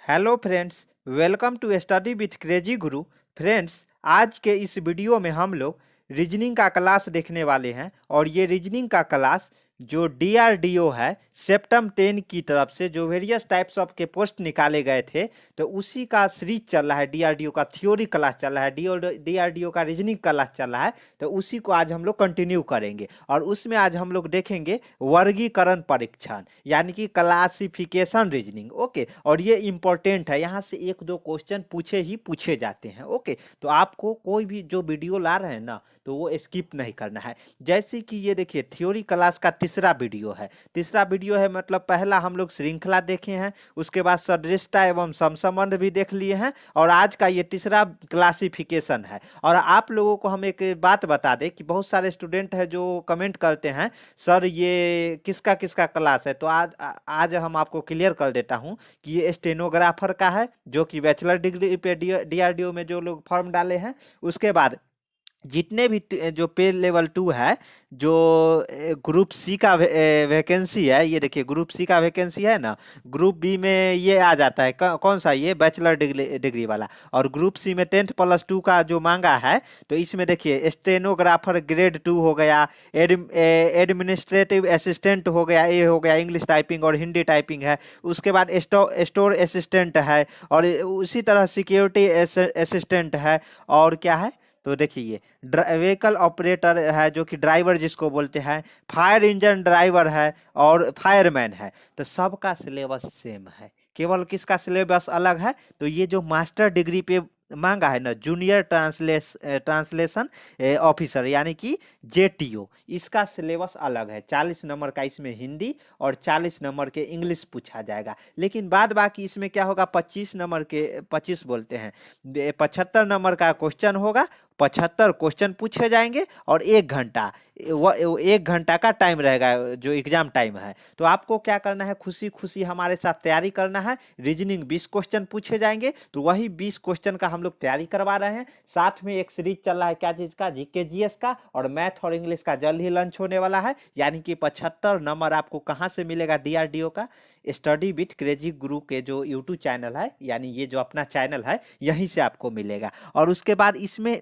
Hello friends, welcome to study with crazy guru. Friends, आज के इस वीडियो में हम लोग रीजनिंग का क्लास देखने वाले हैं और ये रीजनिंग का क्लास जो डीआरडीओ है सेप्टम 10 की तरफ से जो वेरियस टाइप्स ऑफ के पोस्ट निकाले गए थे, तो उसी का सीरीज चल रहा है। डीआरडीओ का थ्योरी क्लास चल रहा है, डीआरडीओ का रीजनिंग क्लास चल रहा है। तो उसी को आज हम लोग कंटिन्यू करेंगे और उसमें आज हम लोग देखेंगे वर्गीकरण परीक्षण यानी कि क्लासिफिकेशन रीजनिंग। ओके, और ये इंपॉर्टेंट है, यहाँ से एक दो क्वेश्चन पूछे जाते हैं। ओके, तो आपको कोई भी जो वीडियो ला रहे हैं ना, तो वो स्किप नहीं करना है। जैसे कि ये देखिए, थ्योरी क्लास का तीसरा वीडियो है। तीसरा वीडियो है मतलब पहला हम लोग श्रृंखला देखे हैं, उसके बाद सदृशता एवं समसंबंध भी देख लिए हैं, और आज का ये तीसरा क्लासिफिकेशन है। और आप लोगों को हम एक बात बता दें कि बहुत सारे स्टूडेंट हैं जो कमेंट करते हैं, सर ये किसका किसका क्लास है। तो आज हम आपको क्लियर कर देता हूं कि ये स्टेनोग्राफर का है, जो कि बैचलर डिग्री पे डीआरडीओ में जो लोग फॉर्म डाले हैं। उसके बाद जितने भी जो पे लेवल 2 है, जो ग्रुप सी का वैकेंसी है, ये देखिए ग्रुप सी का वैकेंसी है ना, ग्रुप बी में ये आ जाता है। कौन सा, ये बैचलर डिग्री वाला। और ग्रुप सी में 10+2 का जो मांगा है, तो इसमें देखिए स्टेनोग्राफर ग्रेड 2 हो गया, एडमिनिस्ट्रेटिव असिस्टेंट हो गया, ये हो गया इंग्लिश टाइपिंग और हिंदी टाइपिंग है। उसके बाद स्टोर असिस्टेंट है, और उसी तरह सिक्योरिटी असिस्टेंट है। और क्या है, तो देखिए व्हीकल ऑपरेटर है, जो कि ड्राइवर जिसको बोलते हैं, फायर इंजन ड्राइवर है, और फायरमैन है। तो सबका सिलेबस सेम है, केवल किसका सिलेबस अलग है, तो ये जो मास्टर डिग्री पे मांगा है ना, जूनियर ट्रांसलेशन ऑफिसर यानी कि जेटीओ, इसका सिलेबस अलग है। 40 नंबर का इसमें हिंदी और 40 नंबर के इंग्लिश पूछा जाएगा। लेकिन बाद बाकी इसमें क्या होगा, 25 नंबर के, 25 बोलते हैं, 75 नंबर का क्वेश्चन होगा। 75 क्वेश्चन पूछे जाएंगे और 1 घंटा, वो 1 घंटा का टाइम रहेगा जो एग्जाम टाइम है। तो आपको क्या करना है, खुशी खुशी हमारे साथ तैयारी करना है। रीजनिंग 20 क्वेश्चन पूछे जाएंगे, तो वही 20 क्वेश्चन का हम लोग तैयारी करवा रहे हैं। साथ में एक सीरीज चल रहा है, क्या चीज का, जीके जीएस का, और मैथ और इंग्लिश का जल्द ही लंच होने वाला है। यानी कि 75 नंबर आपको कहाँ से मिलेगा, डीआरडीओ का स्टडी विथ क्रेजी गुरु के जो यूट्यूब चैनल है, यानी ये जो अपना चैनल है, यहीं से आपको मिलेगा। और उसके बाद इसमें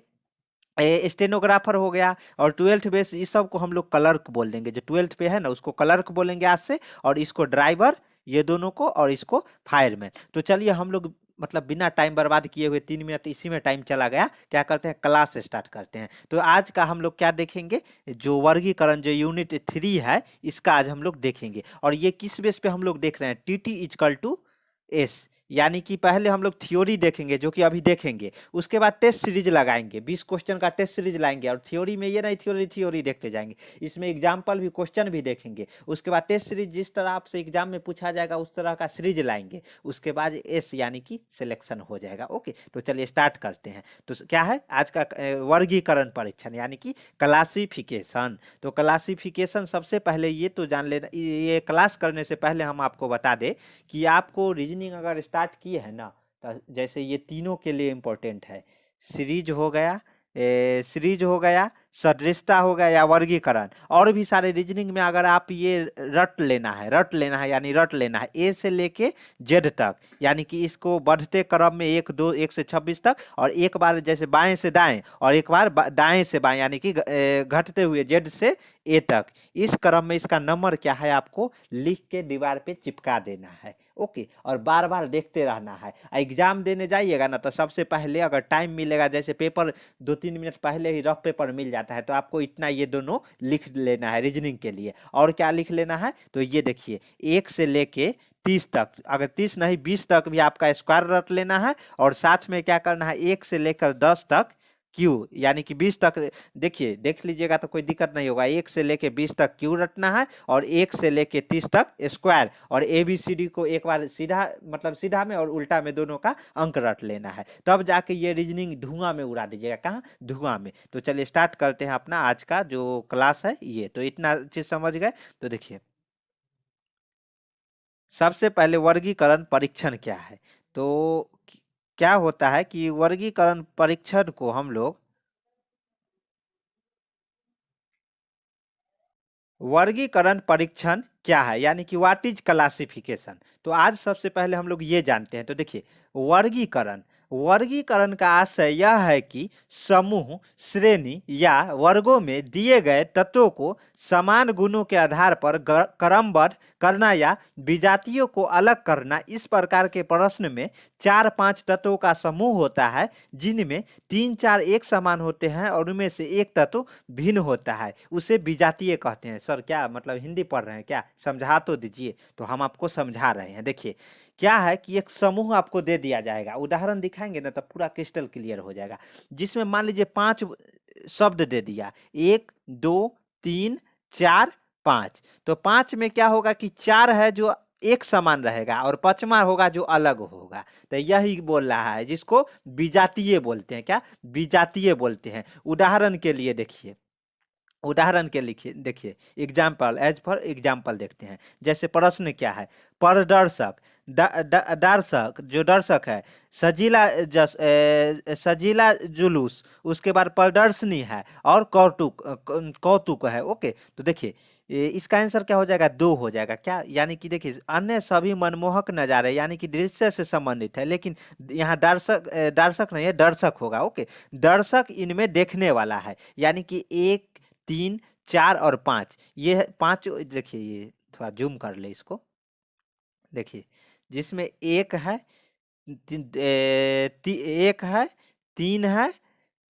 स्टेनोग्राफर हो गया और 12th बेस, इस सब को हम लोग क्लर्क बोल देंगे। जो 12th पे है ना, उसको क्लर्क बोलेंगे आज से, और इसको ड्राइवर, ये दोनों को, और इसको फायरमैन। तो चलिए हम लोग मतलब बिना टाइम बर्बाद किए हुए, 3 मिनट इसी में टाइम चला गया, क्या करते हैं, क्लास स्टार्ट करते हैं। तो आज का हम लोग क्या देखेंगे, जो वर्गीकरण, जो यूनिट 3 है, इसका आज हम लोग देखेंगे। और ये किस बेस पे हम लोग देख रहे हैं, TT=S, यानी कि पहले हम लोग थ्योरी देखेंगे, जो कि अभी देखेंगे। उसके बाद टेस्ट सीरीज लगाएंगे, 20 क्वेश्चन का टेस्ट सीरीज लाएंगे, और थ्योरी में ये नहीं थ्योरी थ्योरी देखते जाएंगे, इसमें एग्जाम्पल भी, क्वेश्चन भी देखेंगे। उसके बाद टेस्ट सीरीज जिस तरह आपसे एग्जाम में पूछा जाएगा, उस तरह का सीरीज लाएंगे। उसके बाद एस यानी कि सिलेक्शन हो जाएगा। ओके, तो चलिए स्टार्ट करते हैं। तो क्या है आज का, वर्गीकरण परीक्षण यानी कि क्लासिफिकेशन। तो क्लासिफिकेशन सबसे पहले ये तो जान लेना, ये क्लास करने से पहले हम आपको बता दें कि आपको रीजनिंग अगर स्टार्ट किए हैं ना, तो जैसे ये तीनों के लिए इंपॉर्टेंट है। सीरीज हो गया, सीरीज हो गया, सदृशता हो गया, या वर्गीकरण। और भी सारे रीजनिंग में अगर आप ये रट लेना है यानी रट लेना है, ए से लेके जेड तक, यानी कि इसको बढ़ते क्रम में 1 2 1 से 26 तक, और एक बार जैसे बाएं से दाएं, और एक बार दाएं से बाएं, यानी कि घटते हुए जेड से ए तक, इस क्रम में इसका नंबर क्या है, आपको लिख के दीवार पे चिपका देना है। ओके, और बार बार देखते रहना है। एग्जाम देने जाइएगा ना, तो सबसे पहले अगर टाइम मिलेगा, जैसे पेपर 2-3 मिनट पहले ही रफ पेपर मिल जाता है, तो आपको इतना ये दोनों लिख लेना है रीजनिंग के लिए। और क्या लिख लेना है, तो ये देखिए 1 से लेके 30 तक, अगर 30 नहीं 20 तक भी आपका स्क्वायर रट लेना है। और साथ में क्या करना है, 1 से लेकर 10 तक क्यू, यानी कि 20 तक, देखिए देख लीजिएगा तो कोई दिक्कत नहीं होगा। 1 से लेके 20 तक क्यू रटना है, और 1 से लेके 30 तक स्क्वायर, और ABCD को एक बार सीधा, मतलब सीधा में और उल्टा में दोनों का अंक रट लेना है। तब जाके ये रीजनिंग धुआं में उड़ा दीजिएगा। कहाँ, धुआं में। तो चलिए स्टार्ट करते हैं अपना आज का जो क्लास है। ये तो इतना चीज समझ गए। तो देखिए सबसे पहले वर्गीकरण परीक्षण क्या है। तो क्या होता है कि वर्गीकरण परीक्षण को हम लोग वर्गीकरण परीक्षण क्या है, यानी कि व्हाट इज क्लासिफिकेशन। तो आज सबसे पहले हम लोग ये जानते हैं। तो देखिए, वर्गीकरण वर्गीकरण का आशय यह है कि समूह, श्रेणी या वर्गों में दिए गए तत्वों को समान गुणों के आधार पर क्रमबद्ध करना या विजातियों को अलग करना। इस प्रकार के प्रश्न में 4-5 तत्वों का समूह होता है, जिनमें 3-4 एक समान होते हैं और उनमें से एक तत्व भिन्न होता है, उसे विजातीय कहते हैं। सर क्या मतलब, हिंदी पढ़ रहे हैं क्या, समझा तो दीजिए। तो हम आपको समझा रहे हैं। देखिए क्या है कि एक समूह आपको दे दिया जाएगा, उदाहरण दिखाएंगे ना तो पूरा क्रिस्टल क्लियर हो जाएगा। जिसमें मान लीजिए 5 शब्द दे दिया, 1 2 3 4 5। तो 5 में क्या होगा कि 4 है जो एक समान रहेगा और 5वां होगा जो अलग होगा। तो यही बोल रहा है, जिसको विजातीय बोलते हैं। क्या विजातीय बोलते हैं। उदाहरण के लिए देखिए, उदाहरण के लिखिए, देखिए एग्जाम्पल, एज फॉर एग्जाम्पल देखते हैं। जैसे प्रश्न क्या है, प्रदर्शक, दर्शक, जो दर्शक है, सजीला सजीला जुलूस, उसके बाद प्रदर्शनी है और कौतुक, कौतुक है। ओके, तो देखिए इसका आंसर क्या हो जाएगा, 2 हो जाएगा। क्या, यानी कि देखिए अन्य सभी मनमोहक नजारे यानी कि दृश्य से संबंधित है, लेकिन यहाँ दर्शक, दर्शक नहीं है, दर्शक होगा। ओके, दर्शक इनमें देखने वाला है, यानी कि 1 3 4 और 5, ये पांच। देखिए ये थोड़ा जूम कर ले इसको, देखिए जिसमें एक है, एक है, 3 है,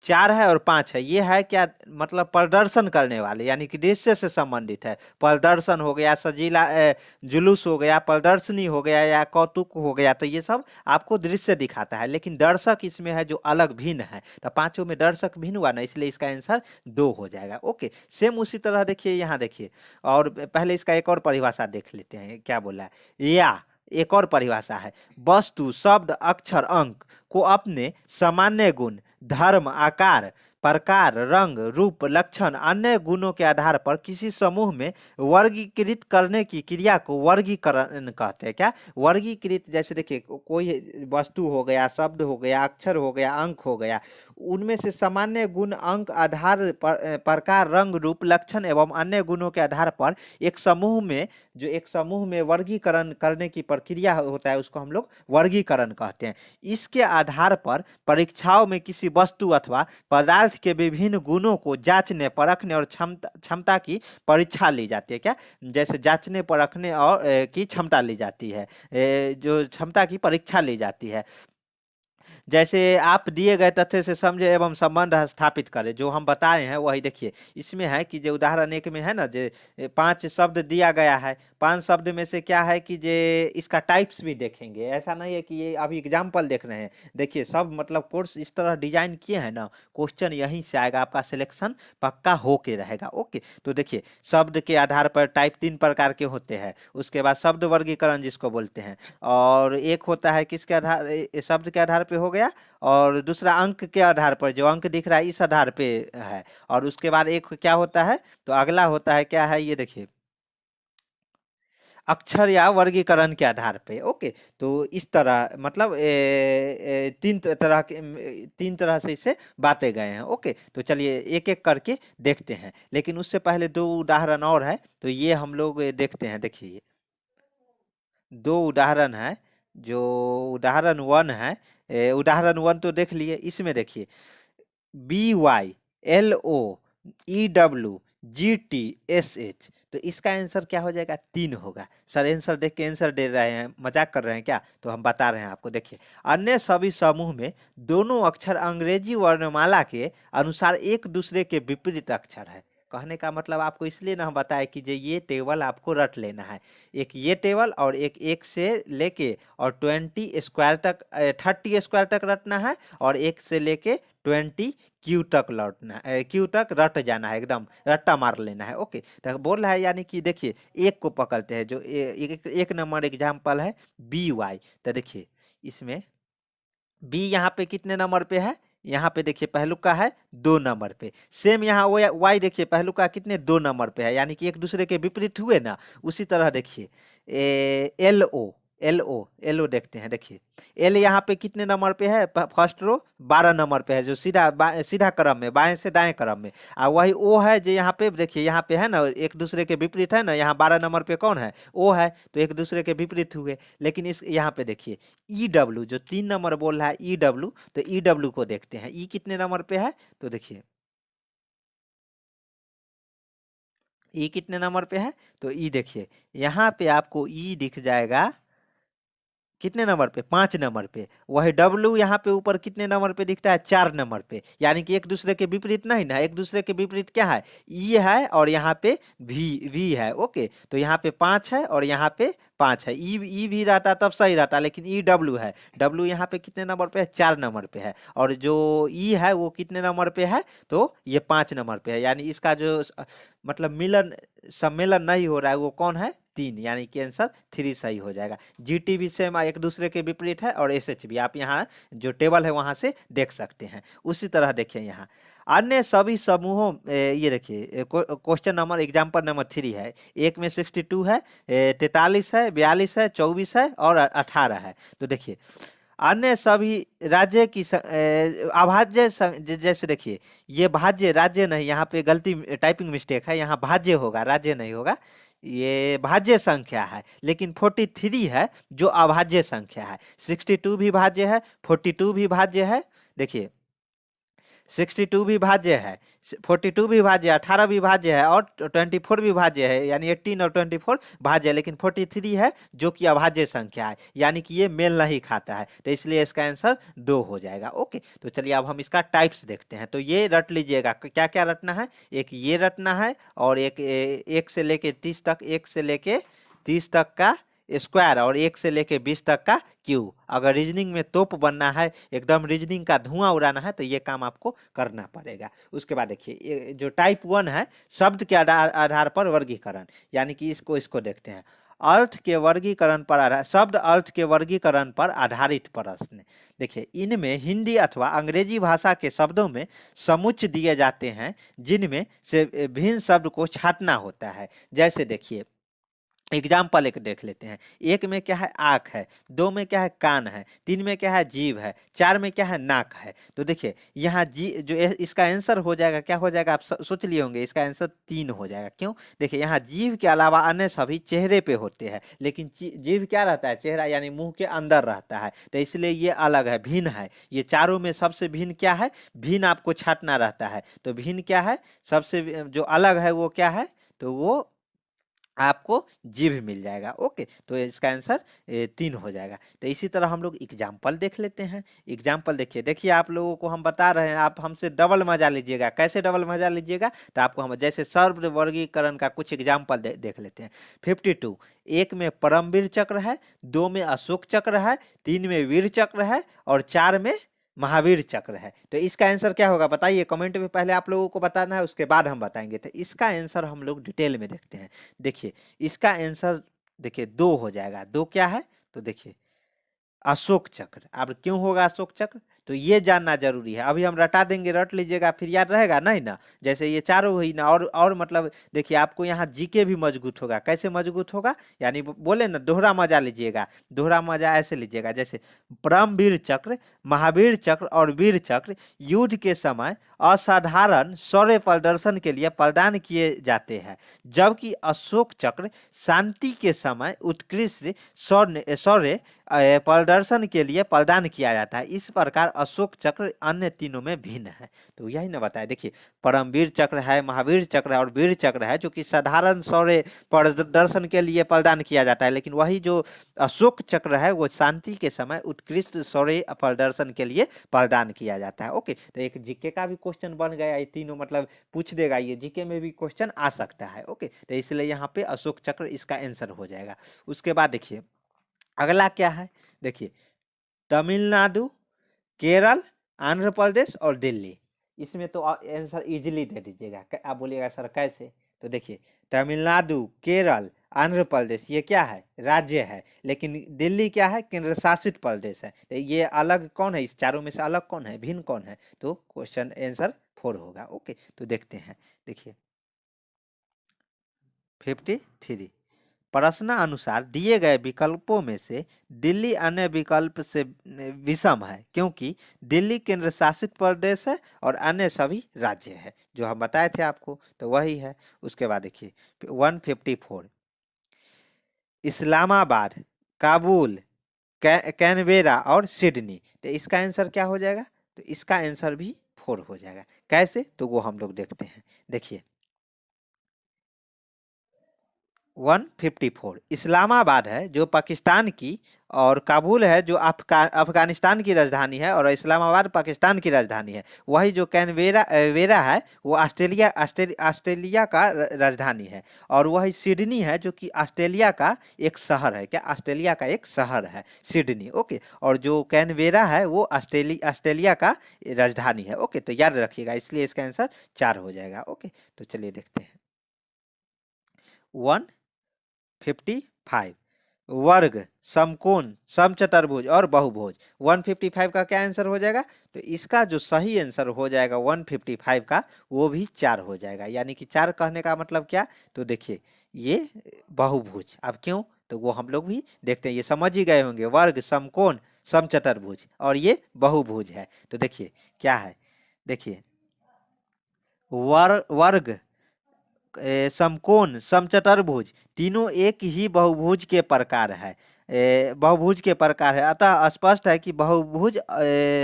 4 है और 5 है। ये है क्या, मतलब प्रदर्शन करने वाले, यानी कि दृश्य से संबंधित है। प्रदर्शन हो गया, सजीला जुलूस हो गया, प्रदर्शनी हो गया या कौतुक हो गया। तो ये सब आपको दृश्य दिखाता है, लेकिन दर्शक इसमें है जो अलग भिन्न है। तो पांचों में दर्शक भिन्न हुआ ना, इसलिए इसका आंसर 2 हो जाएगा। ओके, सेम उसी तरह देखिए यहाँ देखिए, और पहले इसका एक और परिभाषा देख लेते हैं क्या बोला है। या एक और परिभाषा है, वस्तु, शब्द, अक्षर, अंक को अपने सामान्य गुण, धर्म, आकार, प्रकार, रंग, रूप, लक्षण, अन्य गुणों के आधार पर किसी समूह में वर्गीकृत करने की क्रिया को वर्गीकरण कहते हैं। क्या, वर्गीकृत। जैसे देखिए कोई वस्तु हो गया, शब्द हो गया, अक्षर हो गया, अंक हो गया, उनमें से सामान्य गुण, अंक, आधार, प्रकार, रंग, रूप, लक्षण एवं अन्य गुणों के आधार पर एक समूह में, जो एक समूह में वर्गीकरण करने की प्रक्रिया होता है, उसको हम लोग वर्गीकरण कहते हैं। इसके आधार पर परीक्षाओं में किसी वस्तु अथवा पदार्थ के विभिन्न गुणों को जांचने, परखने और क्षमता की परीक्षा ली जाती है। क्या, जैसे जांचने, परखने और की क्षमता ली जाती है, जो क्षमता की परीक्षा ली जाती है। जैसे आप दिए गए तथ्य से समझे एवं संबंध स्थापित करें, जो हम बताए हैं वही देखिए। इसमें है कि जो उदाहरण 1 में है ना, जो 5 शब्द दिया गया है, 5 शब्द में से क्या है कि जे इसका टाइप्स भी देखेंगे। ऐसा नहीं है कि ये अभी एग्जाम्पल देख रहे हैं। देखिए सब मतलब कोर्स इस तरह डिजाइन किए हैं ना, क्वेश्चन यहीं से आएगा, आपका सिलेक्शन पक्का हो के रहेगा। ओके, तो देखिए शब्द के आधार पर टाइप 3 प्रकार के होते हैं। उसके बाद शब्द वर्गीकरण जिसको बोलते हैं, और एक होता है किसके आधार, शब्द के आधार पे हो गया, और दूसरा अंक के आधार पर, जो अंक दिख रहा है इस आधार पे है। और उसके बाद एक क्या होता है, तो अगला होता है क्या है, ये देखिए अक्षर या वर्गीकरण के आधार पे। ओके, तो इस तरह मतलब 3 तरह से इसे बांटे गए हैं। ओके, तो चलिए एक एक करके देखते हैं, लेकिन उससे पहले 2 उदाहरण और है, तो ये हम लोग देखते हैं। देखिए 2 उदाहरण है, जो उदाहरण 1 है, उदाहरण 1 तो देख लिए। इसमें देखिए BYLOEWGTSH, तो इसका आंसर क्या हो जाएगा, 3 होगा। सर आंसर देख के आंसर दे रहे हैं, मजाक कर रहे हैं क्या, तो हम बता रहे हैं आपको। देखिए अन्य सभी समूह में दोनों अक्षर अंग्रेजी वर्णमाला के अनुसार एक दूसरे के विपरीत अक्षर है। कहने का मतलब आपको इसलिए ना हम बताए कि ये टेबल आपको रट लेना है। एक ये टेबल और एक से लेके और 20 स्क्वायर तक, 30 स्क्वायर तक रटना है, और 1 से लेके 20 क्यू तक लौटना, क्यू तक रट जाना है, एकदम रट्टा मार लेना है। ओके, तो बोल रहा है, यानी कि देखिए एक को पकड़ते हैं, जो एक नंबर एग्जाम्पल है BY। तो देखिए इसमें बी यहाँ पे कितने नंबर पे है, यहाँ पे देखिए पहलुका है 2 नंबर पे। सेम यहाँ वाई देखिए पहलुका कितने 2 नंबर पे है, यानी कि एक दूसरे के विपरीत हुए ना। उसी तरह देखिए LO, एल ओ देखते हैं। देखिए एल यहाँ पे कितने नंबर पे है, फर्स्ट रो 12 नंबर पे है, जो सीधा क्रम में, बाएं से दाएं क्रम में। और वही ओ है जो यहाँ पे देखिए, यहाँ पे है ना, एक दूसरे के विपरीत है ना, यहाँ 12 नंबर पे कौन है, ओ है, तो एक दूसरे के विपरीत हुए। लेकिन इस यहाँ पे देखिए ई डब्ल्यू जो 3 नंबर बोल रहा है, ई डब्ल्यू, तो ई डब्ल्यू को देखते हैं, ई कितने नंबर पे है, तो देखिए ई कितने नंबर पे है, तो ई देखिए यहाँ पे आपको ई दिख जाएगा कितने नंबर पे, 5 नंबर पे। वही डब्लू यहाँ पे ऊपर कितने नंबर पे दिखता है, 4 नंबर पे। यानी कि एक दूसरे के विपरीत नहीं ना, एक दूसरे के विपरीत क्या है, ई है और यहाँ पे वी है। ओके, तो यहाँ पे 5 है और यहाँ पे 5 है। ई भी रहता तब सही रहता, लेकिन ई डब्लू है, डब्लू यहाँ पे कितने नंबर पे है, 4 नंबर पे है। और जो ई है वो कितने नंबर पे है, तो ये 5 नंबर पे है। यानी इसका जो मतलब मिलन सम्मेलन नहीं हो रहा है वो कौन है, 3, यानी कि आंसर 3 सही हो जाएगा। जीटी भी सेम एक दूसरे के विपरीत है, और एसएच भी आप यहाँ जो टेबल है वहां से देख सकते हैं। उसी तरह देखिए यहाँ अन्य सभी समूहों ये देखिए क्वेश्चन नंबर एग्जाम्पल नंबर 3 है। एक में 62 है, 43 है, 42 है, 24 है और 18 है। तो देखिए अन्य सभी राज्य की अभाज्य जैसे देखिए ये भाज्य राज्य नहीं, यहाँ पे गलती टाइपिंग मिस्टेक है, यहाँ भाज्य होगा, राज्य नहीं होगा। ये भाज्य संख्या है, लेकिन 43 है जो अभाज्य संख्या है। 62 भी भाज्य है, 42 भी भाज्य है। देखिए 62 भी भाज्य है, 42 भी भाज्य है, 18 भी भाज्य है और 24 भी भाज्य है, यानी 18 और 24 भाज्य है। लेकिन 43 है जो कि अभाज्य संख्या है, यानी कि ये मेल नहीं खाता है, तो इसलिए इसका आंसर 2 हो जाएगा। ओके, तो चलिए अब हम इसका टाइप्स देखते हैं। तो ये रट लीजिएगा, क्या क्या रटना है, एक ये रटना है, और एक से लेके 30 तक, एक से लेके 30 तक का स्क्वायर, और 1 से लेके 20 तक का क्यू। अगर रीजनिंग में तोप बनना है, एकदम रीजनिंग का धुआं उड़ाना है, तो ये काम आपको करना पड़ेगा। उसके बाद देखिए जो टाइप 1 है, शब्द के आधार पर वर्गीकरण, यानी कि इसको देखते हैं। अर्थ के वर्गीकरण पर शब्द अर्थ के वर्गीकरण पर आधारित प्रश्न। देखिए इनमें हिंदी अथवा अंग्रेजी भाषा के शब्दों में समुच्चय दिए जाते हैं, जिनमें से भिन्न शब्द को छांटना होता है। जैसे देखिए एग्जाम्पल एक देख लेते हैं। एक में क्या है, आँख है, 2 में क्या है, कान है, 3 में क्या है, जीभ है, 4 में क्या है, नाक है। तो देखिए यहाँ जी जो इसका आंसर हो जाएगा, क्या हो जाएगा, आप सोच लिए होंगे, इसका आंसर 3 हो जाएगा। क्यों, देखिए यहाँ जीभ के अलावा अन्य सभी चेहरे पे होते हैं, लेकिन जीभ क्या रहता है, चेहरा यानी मुंह के अंदर रहता है, तो इसलिए ये अलग है, भिन्न है। ये चारों में सबसे भिन्न क्या है, भिन्न आपको छांटना रहता है। तो भिन्न क्या है, सबसे जो अलग है वो क्या है, तो वो आपको जीभ मिल जाएगा। ओके, तो इसका आंसर 3 हो जाएगा। तो इसी तरह हम लोग एग्जाम्पल देख लेते हैं। एग्जाम्पल देखिए, देखिए आप लोगों को हम बता रहे हैं, आप हमसे डबल मजा लीजिएगा। कैसे डबल मजा लीजिएगा, तो आपको हम जैसे सर्व वर्गीकरण का कुछ एग्जाम्पल देख लेते हैं। 52, एक में परमवीर चक्र है, 2 में अशोक चक्र है, 3 में वीर चक्र है और 4 में महावीर चक्र है। तो इसका आंसर क्या होगा बताइए, कमेंट में पहले आप लोगों को बताना है, उसके बाद हम बताएंगे। तो इसका आंसर हम लोग डिटेल में देखते हैं। देखिए इसका आंसर देखिए 2 हो जाएगा। 2 क्या है, तो देखिए अशोक चक्र। अब क्यों होगा अशोक चक्र, तो ये जानना जरूरी है। अभी हम रटा देंगे, रट लीजिएगा, फिर याद रहेगा नहीं ना। जैसे ये चारों हुई ना, और मतलब देखिए आपको यहाँ जीके भी मजबूत होगा। कैसे मजबूत होगा, यानी बोले ना दोहरा मजा लीजिएगा। दोहरा मजा ऐसे लीजिएगा, जैसे परमवीर चक्र, महावीर चक्र और वीर चक्र युद्ध के समय असाधारण शौर्य प्रदर्शन के लिए प्रदान किए जाते हैं, जबकि अशोक चक्र शांति के समय उत्कृष्ट शौर्य प्रदर्शन के लिए प्रदान किया जाता है। इस प्रकार अशोक चक्र अन्य तीनों में भिन्न है। तो यही ना बताया, देखिए परमवीर चक्र है, महावीर चक्र है और वीर चक्र है, जो कि साधारण शौर्य प्रदर्शन के लिए प्रदान किया जाता है, लेकिन वही जो अशोक चक्र है वो शांति के समय उत्कृष्ट शौर्य प्रदर्शन के लिए प्रदान किया जाता है। ओके, तो एक जीके का भी क्वेश्चन बन गया, ये तीनों मतलब पूछ देगा, ये जीके में भी क्वेश्चन आ सकता है। ओके, तो इसलिए यहाँ पे अशोक चक्र इसका आंसर हो जाएगा। उसके बाद देखिए अगला क्या है, देखिए तमिलनाडु, केरल, आंध्र प्रदेश और दिल्ली। इसमें तो आंसर इजीली दे दीजिएगा। आप बोलिएगा सर कैसे, तो देखिए तमिलनाडु, केरल, आंध्र प्रदेश ये क्या है, राज्य है, लेकिन दिल्ली क्या है, केंद्र शासित प्रदेश है। तो ये अलग कौन है, इस चारों में से अलग कौन है, भिन्न कौन है, तो क्वेश्चन आंसर 4 होगा। ओके, तो देखते हैं। देखिए 53, प्रश्नानुसार दिए गए विकल्पों में से दिल्ली अन्य विकल्प से विषम है, क्योंकि दिल्ली केंद्र शासित प्रदेश है और अन्य सभी राज्य है, जो हम बताए थे आपको, तो वही है। उसके बाद देखिए 154, इस्लामाबाद, काबुल, कैनबेरा और सिडनी, तो इसका आंसर क्या हो जाएगा? तो इसका आंसर भी 4 हो जाएगा। कैसे? तो वो हम लोग देखते हैं। देखिए 154 इस्लामाबाद है जो पाकिस्तान की, और काबुल है जो अफगानिस्तान की राजधानी है, और इस्लामाबाद पाकिस्तान की राजधानी है। वही जो कैनबेरा वेरा है वो ऑस्ट्रेलिया का राजधानी है, और वही सिडनी है जो कि ऑस्ट्रेलिया का एक शहर है। क्या? ऑस्ट्रेलिया का एक शहर है सिडनी। ओके, और जो कैनबेरा है वो ऑस्ट्रेलिया का राजधानी है। ओके, तो याद रखिएगा, इसलिए इसका आंसर 4 हो जाएगा। ओके, तो चलिए देखते हैं 155, वर्ग, समकोण, समचतुर्भुज और बहुभुज। 155 का क्या आंसर हो जाएगा? तो इसका जो सही आंसर हो जाएगा 155 का, वो भी 4 हो जाएगा। यानी कि 4 कहने का मतलब क्या? तो देखिए ये बहुभुज। अब क्यों? तो वो हम लोग भी देखते हैं, ये समझ ही गए होंगे। वर्ग, समकोण, समचतुर्भुज और ये बहुभुज है। तो देखिए क्या है, देखिए वर्ग, समकोण, समचतुर्भुज, तीनों एक ही बहुभुज के प्रकार है। बहुभुज के प्रकार है, अतः स्पष्ट है कि बहुभुज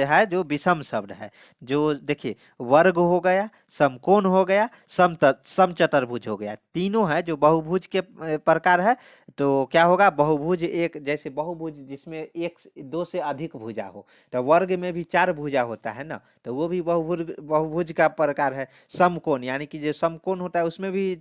है जो विषम शब्द है। जो देखिए वर्ग हो गया, समकोण हो गया, समचतुर्भुज हो गया, तीनों है जो बहुभुज के प्रकार है। तो क्या होगा? बहुभुज एक, जैसे बहुभुज जिसमें एक दो से अधिक भुजा हो, तो वर्ग में भी 4 भुजा होता है ना, तो वो भी बहुभुज का प्रकार है। समकोण यानी कि जो समकोण होता है उसमें भी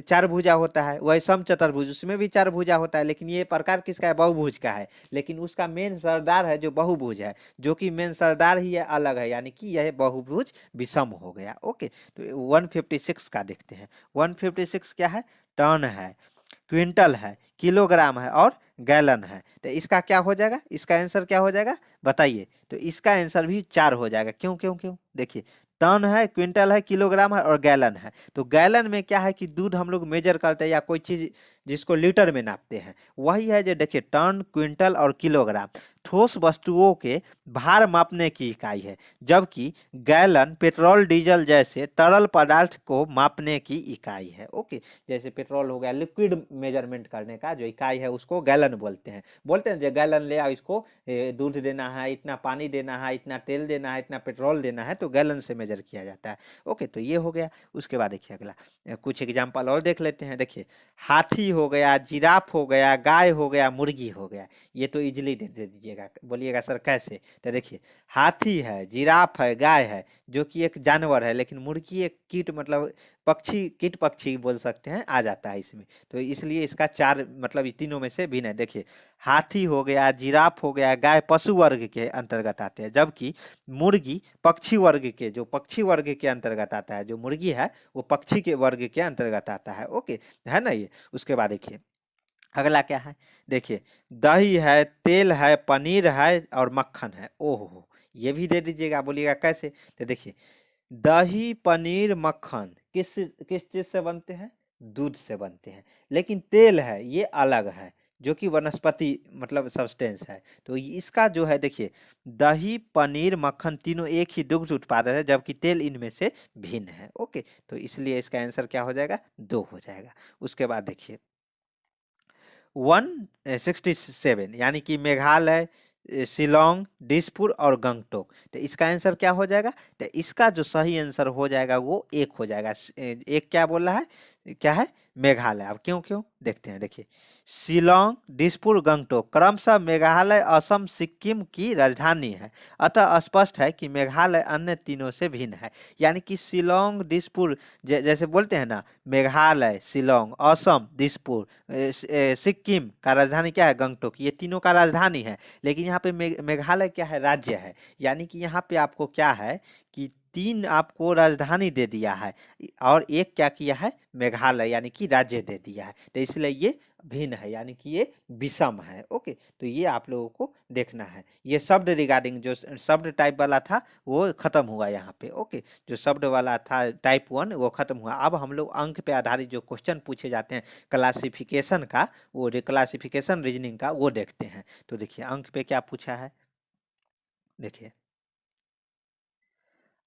4 भुजा होता है। वही समचतुर्भुज, उसमें भी 4 भुजा होता है, लेकिन ये प्रकार किसका है? बहुभुज का है। लेकिन उसका मेन सरदार है जो बहुभुज है, जो कि मेन सरदार ही है अलग है, यानी कि यह बहुभुज विषम हो गया। ओके, तो 156 का देखते हैं। 156 क्या है? टन है, क्विंटल है, किलोग्राम है और गैलन है। तो इसका क्या हो जाएगा? इसका आंसर क्या हो जाएगा बताइए? तो इसका आंसर भी 4 हो जाएगा। क्यों क्यों क्यों? देखिए टन है, क्विंटल है, किलोग्राम है और गैलन है। तो गैलन में क्या है कि दूध हम लोग मेजर करते हैं या कोई चीज जिसको लीटर में नापते हैं, वही है जो देखिए टन, क्विंटल और किलोग्राम ठोस वस्तुओं के भार मापने की इकाई है, जबकि गैलन पेट्रोल डीजल जैसे तरल पदार्थ को मापने की इकाई है। ओके, जैसे पेट्रोल हो गया, लिक्विड मेजरमेंट करने का जो इकाई है उसको गैलन बोलते हैं। बोलते हैं जो गैलन ले आओ, इसको दूध देना है, इतना पानी देना है, इतना तेल देना है, इतना पेट्रोल देना है, तो गैलन से मेजर किया जाता है। ओके, तो ये हो गया। उसके बाद देखिए अगला कुछ एग्जाम्पल और देख लेते हैं। देखिए हाथी हो गया, जिराफ हो गया, गाय हो गया, मुर्गी हो गया। ये तो इजिली दे दीजिएगा, बोलिएगा सर कैसे? तो देखिए हाथी है, जिराफ है, गाय है, जो कि एक जानवर है, लेकिन मुर्गी एक कीट, मतलब पक्षी, कीट पक्षी बोल सकते हैं, आ जाता है इसमें। तो इसलिए इसका 4 मतलब तीनों में से भिन्न है। देखिए हाथी हो गया, जिराफ हो गया, गाय पशु वर्ग के अंतर्गत आते हैं, जबकि मुर्गी पक्षी वर्ग के, जो पक्षी वर्ग के अंतर्गत आता है, जो मुर्गी है वो पक्षी के वर्ग के अंतर्गत आता है। ओके, है ना ये। उसके बाद देखिए अगला क्या है? देखिए दही है, तेल है, पनीर है और मक्खन है। ओहो, ये भी दे दीजिएगा, बोलिएगा कैसे? तो देखिए दही, पनीर, मक्खन किस किस चीज से बनते हैं? दूध से बनते हैं। लेकिन तेल है ये अलग है, जो कि वनस्पति मतलब सब्सटेंस है। तो इसका जो है देखिए दही, पनीर, मक्खन तीनों एक ही दुग्ध उत्पादन है, जबकि तेल इनमें से भिन्न है। ओके, तो इसलिए इसका आंसर क्या हो जाएगा? 2 हो जाएगा। उसके बाद देखिए 167 यानी कि मेघालय, शिलोंग, दिसपुर और गंगटोक। तो इसका आंसर क्या हो जाएगा? तो इसका जो सही आंसर हो जाएगा वो 1 हो जाएगा। एक क्या बोल रहा है? क्या है? मेघालय। अब क्यों क्यों देखते हैं। देखिए शिलोंग, दिसपुर, गंगटोक क्रमशः मेघालय, असम, सिक्किम की राजधानी है, अतः स्पष्ट है कि मेघालय अन्य तीनों से भिन्न है। यानी कि शिलोंग, दिसपुर, जैसे बोलते हैं ना, मेघालय, शिलोंग, असम, दिसपुर, सिक्किम का राजधानी क्या है? गंगटोक, ये तीनों का राजधानी है। लेकिन यहाँ पे मेघालय क्या है? राज्य है। यानी कि यहाँ पे आपको क्या है कि 3 आपको राजधानी दे दिया है और एक क्या किया है, मेघालय यानी कि राज्य दे दिया है, तो इसलिए ये भिन्न है यानी कि ये विषम है। ओके, तो ये आप लोगों को देखना है। ये शब्द रिगार्डिंग जो शब्द टाइप वाला था वो खत्म हुआ यहाँ पे। ओके, जो शब्द वाला था टाइप 1 वो खत्म हुआ। अब हम लोग अंक पे आधारित जो क्वेश्चन पूछे जाते हैं क्लासिफिकेशन का, वो क्लासिफिकेशन रीजनिंग का, वो देखते हैं। तो देखिए अंक पे क्या पूछा है, देखिए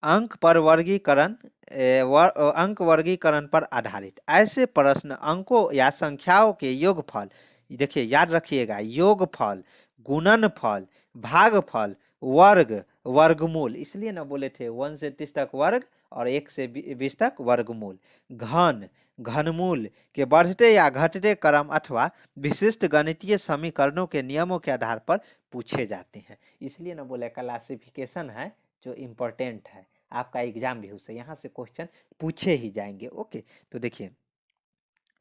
अंक पर वर्गीकरण अंक वर्गीकरण पर आधारित ऐसे प्रश्न अंकों या संख्याओं के योगफल, देखिए याद रखिएगा, योगफल, गुणनफल, भागफल, वर्ग, वर्गमूल, इसलिए ना बोले थे 1 से 30 तक वर्ग और 1 से 20 तक वर्गमूल, घन, घनमूल के बढ़ते या घटते क्रम अथवा विशिष्ट गणितीय समीकरणों के नियमों के आधार पर पूछे जाते हैं। इसलिए ना बोले क्लासिफिकेशन है जो इम्पोर्टेंट है, आपका एग्जाम भी उससे यहाँ से क्वेश्चन पूछे ही जाएंगे। ओके, तो देखिए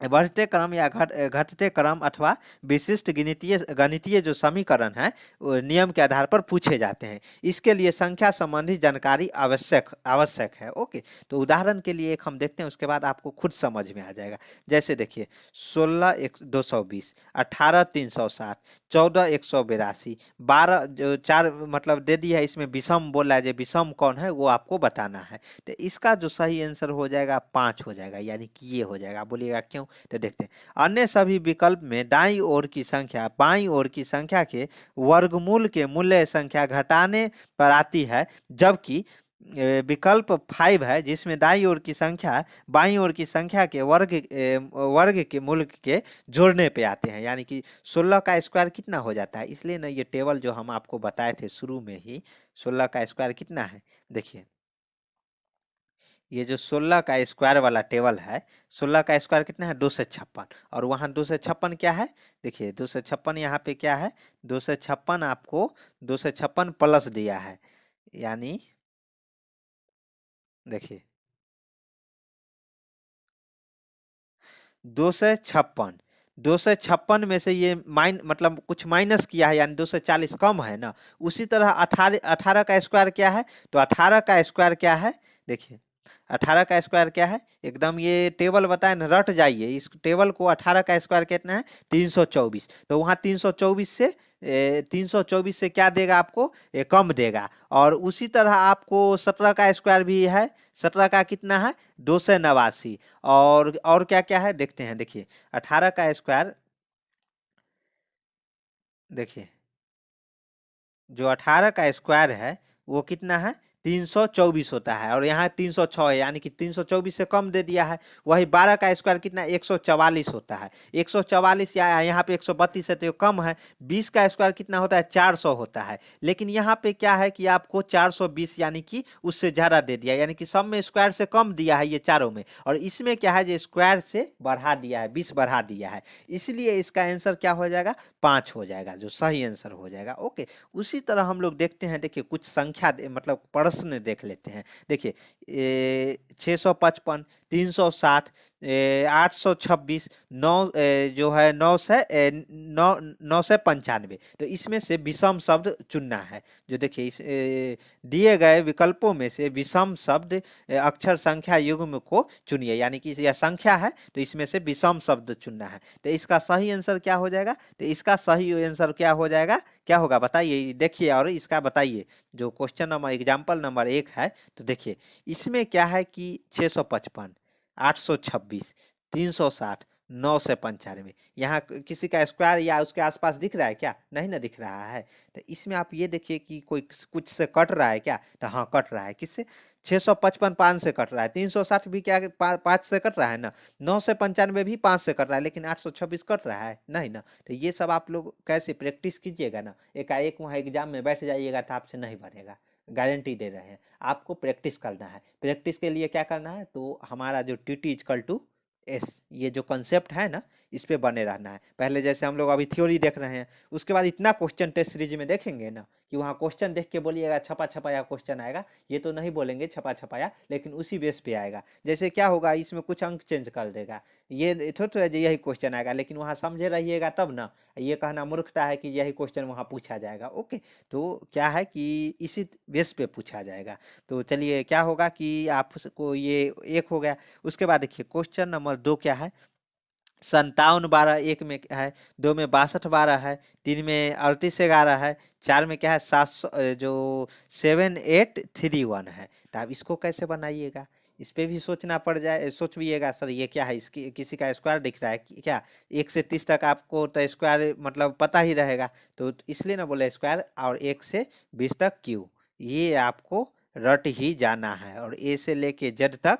बढ़ते क्रम या घटते क्रम अथवा विशिष्ट गणितीय जो समीकरण है वो नियम के आधार पर पूछे जाते हैं। इसके लिए संख्या संबंधी जानकारी आवश्यक है। ओके, तो उदाहरण के लिए एक हम देखते हैं, उसके बाद आपको खुद समझ में आ जाएगा। जैसे देखिए 16 220, 18 360, 14 182, 12 जो 4 मतलब दे दिया है, इसमें विषम बोला है, जो विषम कौन है वो आपको बताना है। तो इसका जो सही आंसर हो जाएगा 5 हो जाएगा, यानी कि ये हो जाएगा। बोलिएगा क्यों, तो देखते हैं। अन्य सभी विकल्प में दाईं ओर की संख्या बाईं ओर की संख्या के वर्गमूल के मूल्य संख्या घटाने पर आती है, जबकि विकल्प 5 है जिसमें दाईं ओर की संख्या बाईं ओर की संख्या के वर्ग के मूल्य के जोड़ने पे आते हैं, यानी कि 16 का स्क्वायर कितना हो जाता है। इसलिए ना ये टेबल जो हम आपको बताए थे शुरू में ही, 16 का स्क्वायर कितना है, देखिए ये जो 16 का स्क्वायर वाला टेबल है, 16 का स्क्वायर कितना है 256, और वहाँ 256 क्या है, देखिए 256 यहाँ पे क्या है, 256 आपको 256 प्लस दिया है, यानी देखिए 256, 256 में से ये मतलब कुछ माइनस किया है, यानी 240 कम है ना। उसी तरह 18 का स्क्वायर क्या है, तो 18 का स्क्वायर क्या है, देखिए 18 का स्क्वायर क्या है, एकदम ये टेबल बताए ना, रट जाइए इस टेबल को। 18 का स्क्वायर कितना है 324, तो वहाँ 324 से क्या देगा आपको, कम देगा। और उसी तरह आपको 17 का स्क्वायर भी है, 17 का कितना है 289, और क्या क्या है देखते हैं। देखिए 18 का स्क्वायर, देखिए जो 18 का स्क्वायर है वो कितना है 324 होता है, और यहाँ 306 है, यानी कि 324 से कम दे दिया है। वही 12 का स्क्वायर कितना 144 होता है, 144 या यहाँ पे 132 है तो कम है। 20 का स्क्वायर कितना होता है 400 होता है, लेकिन यहाँ पे क्या है कि आपको 420 यानी कि उससे ज्यादा दे दिया, यानी कि सब में स्क्वायर से कम दिया है ये चारों में, और इसमें क्या है जो स्क्वायर से बढ़ा दिया है, 20 बढ़ा दिया है, इसलिए इसका आंसर क्या हो जाएगा 5 हो जाएगा, जो सही आंसर हो जाएगा। ओके, उसी तरह हम लोग देखते हैं, देखिए कुछ संख्या मतलब प्रश्न देख लेते हैं। देखिए 655, 360, 826, 9 जो है 995, तो इसमें से विषम शब्द चुनना है। जो देखिए इस दिए गए विकल्पों में से विषम शब्द अक्षर संख्या युग्म को चुनिए, यानी कि यह संख्या है तो इसमें से विषम शब्द चुनना है। तो इसका सही आंसर क्या हो जाएगा, तो इसका सही आंसर क्या हो जाएगा, क्या होगा बताइए, देखिए और इसका बताइए। जो क्वेश्चन नंबर एग्जाम्पल नंबर 1 है, तो देखिए इसमें क्या है कि 655, 826, 360, 995, यहाँ किसी का स्क्वायर या उसके आसपास दिख रहा है क्या, नहीं ना दिख रहा है। तो इसमें आप ये देखिए कि कोई कुछ से कट रहा है क्या, तो हाँ कट रहा है, किससे 655 5 से कट रहा है, 360 भी क्या 5 से कट रहा है ना, 995 भी 5 से कट रहा है, लेकिन 826 कट रहा है नहीं ना। तो ये सब आप लोग कैसे प्रैक्टिस कीजिएगा ना, एकाएक वहाँ एग्जाम में बैठ जाइएगा तो आपसे नहीं बनेगा, गारंटी दे रहे हैं। आपको प्रैक्टिस करना है, प्रैक्टिस के लिए क्या करना है, तो हमारा जो TT = S, ये जो कंसेप्ट है ना, इस पे बने रहना है। पहले जैसे हम लोग अभी थ्योरी देख रहे हैं, उसके बाद इतना क्वेश्चन टेस्ट सीरीज में देखेंगे ना कि वहाँ क्वेश्चन देख के बोलिएगा छपा छपाया क्वेश्चन आएगा, ये तो नहीं बोलेंगे छपा छपाया, लेकिन उसी बेस पे आएगा। जैसे क्या होगा, इसमें कुछ अंक चेंज कर देगा, ये थोड़ा यही क्वेश्चन आएगा, लेकिन वहाँ समझे रहिएगा तब ना, ये कहना मूर्खता है कि यही क्वेश्चन वहाँ पूछा जाएगा। ओके, तो क्या है कि इसी बेस पे पूछा जाएगा। तो चलिए क्या होगा कि आपको ये एक हो गया। उसके बाद देखिए क्वेश्चन नंबर 2 क्या है, 57 12 एक में क्या है, 2 में 62 12 है, 3 में 38 11 है, 4 में क्या है 700 जो 7831 है। तो आप इसको कैसे बनाइएगा, इस पे भी सोचना पड़ जाए, सोचिएगा सर ये क्या है, इसकी किसी का स्क्वायर दिख रहा है क्या, 1 से 30 तक आपको तो स्क्वायर मतलब पता ही रहेगा, तो इसलिए ना बोले स्क्वायर, और 1 से 20 तक क्यू, ये आपको रट ही जाना है। और ए से लेके जेड तक,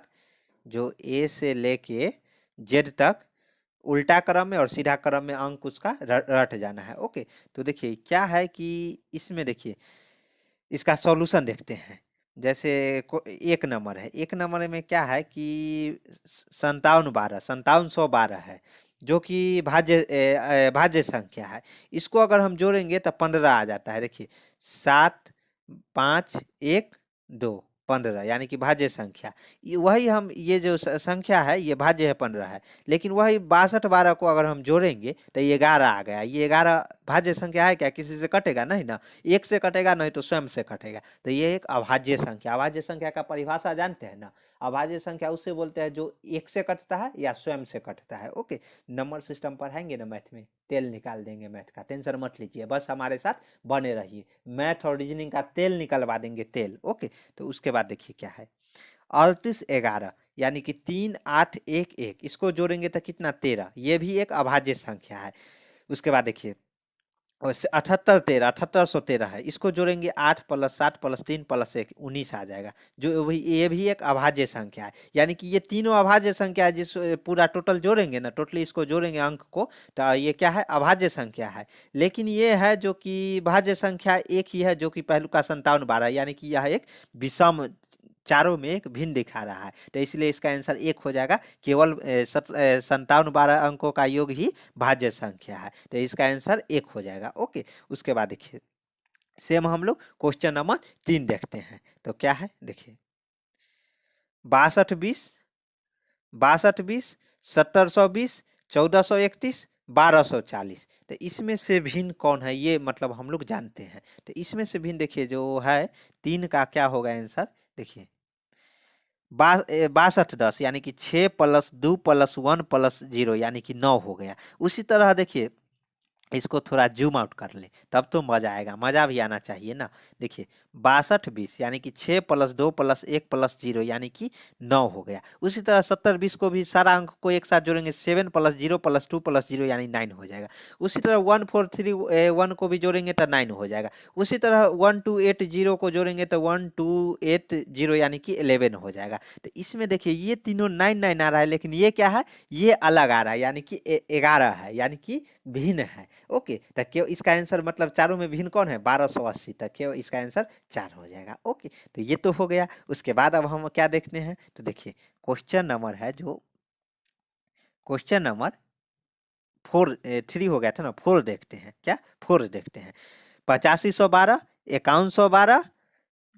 जो ए से लेके जेड तक उल्टा क्रम में और सीधा क्रम में अंक उसका रट जाना है। ओके, तो देखिए क्या है कि इसमें देखिए इसका सॉल्यूशन देखते हैं। जैसे एक नंबर है, एक नंबर में क्या है कि 5712 है, जो कि भाज्य संख्या है। इसको अगर हम जोड़ेंगे तो 15 आ जाता है। देखिए 7 5 1 2 15, यानी कि भाज्य संख्या। वही हम ये जो संख्या है ये भाज्य है 15 है, लेकिन वही 62 12 को अगर हम जोड़ेंगे तो ये 11 आ गया। ये 11 भाज्य संख्या है क्या, किसी से कटेगा नहीं ना, एक से कटेगा नहीं तो स्वयं से कटेगा, तो ये एक अभाज्य संख्या। अभाज्य संख्या का परिभाषा जानते हैं ना, अभाज्य संख्या उससे बोलते हैं जो एक से कटता है या स्वयं से कटता है। ओके, नंबर सिस्टम पढ़ाएंगे ना मैथ में, तेल निकाल देंगे मैथ का, टेंशन मत लीजिए, बस हमारे साथ बने रहिए, मैथ और रीजनिंग का तेल निकलवा देंगे, तेल। ओके, तो उसके बाद देखिए क्या है, 38 11 यानी कि 3 8 1 1, इसको जोड़ेंगे तो कितना 13, ये भी एक अभाज्य संख्या है। उसके बाद देखिए 78 13 है, इसको जोड़ेंगे 8 + 7 + 3 + 1 19 आ जाएगा, जो वही ये भी एक अभाज्य संख्या है। यानी कि ये तीनों अभाज्य संख्या है, जिस पूरा टोटल जोड़ेंगे ना, टोटली इसको जोड़ेंगे अंक को, तो ये क्या है, अभाज्य संख्या है। लेकिन ये है जो कि भाज्य संख्या एक ही है, जो कि पहलू का 57 12, यानी कि यह एक विषम, चारों में एक भिन्न दिखा रहा है, तो इसलिए इसका आंसर एक हो जाएगा। केवल 57 12 अंकों का योग ही भाज्य संख्या है, तो इसका आंसर एक हो जाएगा। ओके, उसके बाद देखिए सेम हम लोग क्वेश्चन नंबर 3 देखते हैं। तो क्या है देखिए, 62 20 62 20 1720 1431 1240, तो इसमें से भिन्न कौन है, ये मतलब हम लोग जानते हैं। तो इसमें से भिन्न देखिए जो है 3 का क्या होगा आंसर, देखिए 62 10 यानी कि 6 + 2 + 1 + 0 यानी कि 9 हो गया। उसी तरह देखिए इसको थोड़ा जूम आउट कर ले, तब तो मजा आएगा, मजा भी आना चाहिए ना। देखिए 62 20 यानी कि 6 + 2 + 1 + 0 यानी कि 9 हो गया। उसी तरह 70 20 को भी सारा अंक को एक साथ जोड़ेंगे, 7 + 0 + 2 + 0 यानी 9 हो जाएगा। उसी तरह 1 4 3 1 को भी जोड़ेंगे तो 9 हो जाएगा। उसी तरह 1 2 8 0 को जोड़ेंगे तो 1 2 8 0 यानी कि 11 हो जाएगा। तो इसमें देखिए ये तीनों 9 9 आ रहा है, लेकिन ये क्या है, ये अलग आ रहा है, यानी कि 11 है, यानी कि भिन्न है। ओके, तो क्यों इसका आंसर मतलब चारों में भिन्न कौन है, 1280, तक क्यों इसका आंसर 4 हो जाएगा। ओके, तो ये तो हो गया। उसके बाद अब हम क्या देखते हैं, तो देखिए क्वेश्चन नंबर है जो क्वेश्चन नंबर 3 हो गया था ना, 4 देखते हैं, क्या 4 देखते हैं। 8512 5112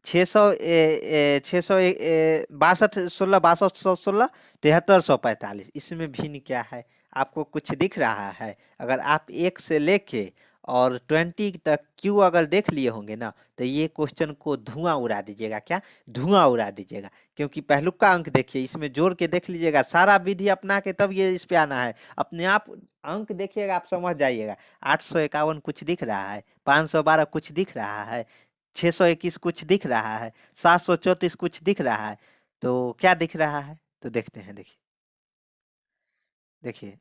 662 16 6216 7345, इसमें भिन्न क्या है, आपको कुछ दिख रहा है। अगर आप 1 से लेके और 20 तक क्यू अगर देख लिए होंगे ना, तो ये क्वेश्चन को धुआं उड़ा दीजिएगा, क्या धुआं उड़ा दीजिएगा। क्योंकि पहलुका अंक देखिए, इसमें जोड़ के देख लीजिएगा, सारा विधि अपना के तब ये इस पे आना है। अपने आप अंक देखिएगा, आप समझ जाइएगा। 851 कुछ दिख रहा है, 512 कुछ दिख रहा है, 621 कुछ दिख रहा है, 734 कुछ दिख रहा है, तो क्या दिख रहा है, तो देखते हैं। देखिए देखिए